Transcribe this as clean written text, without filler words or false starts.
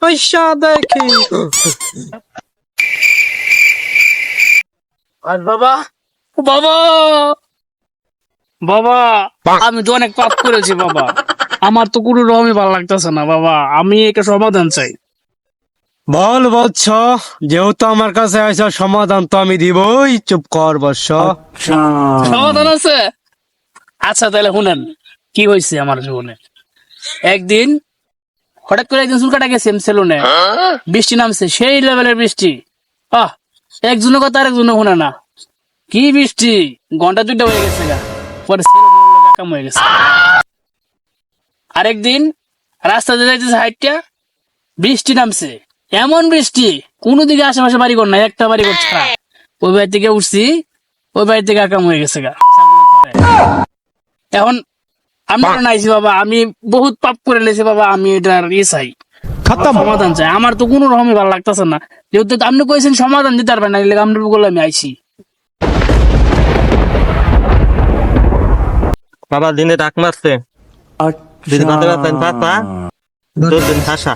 পয়সা দেখি আর বাবা, বাবা, বাবা, আমি তো অনেক পাপ করেছি বাবা। আমার তো কোনো রকমই ভালো লাগতেছে না বাবা। আমি একটা সমাধান চাই। বল বৎস, যেহেতু আমার কাছে আছে সমাধান তো আমি দিবই। চুপ কর বৎস। সমাধান আছে? আচ্ছা তাহলে শুনেন কি হয়েছে আমার জীবনে। একদিন হঠাৎ করে একদিন চুল কাটা গেছে সেলুনে, বৃষ্টি নামছে, সেই লেভেলের বৃষ্টি। আহ, একজনের কথা আরেকজনে শুনে না। কি বৃষ্টি, ঘন্টা 2টা হয়ে গেছে গা। পরে সেলুনে কাম হয়ে গেছে। আরেকদিন রাস্তাতে যাইতেছে হাইটটা, বৃষ্টি নামছে, এমন বৃষ্টি কোনো দিকে আশেপাশে বাড়ি ঘর নাই, একটা বাড়ি ঘর ছাড়া। ওই বাড়ি থেকে উঠছি, ওই বাড়ি থেকে আকাম হয়ে গেছে গা। এখন আমি নাইছি বাবা, আমি বহুত পাপ করে লেছি বাবা। আমি এটার চাই, সমাধান চাই। আমার তো কোনো রকমই ভালো লাগতেছে না। যেহেতু আপনি কইছেন সমাধান দিতে পারবেন না, আপনার বলে আমি আইছি। বাবা দিনে ডাক মারছে, দিদি ভাতে পারতেন পাপা, 2 দিন খাসা।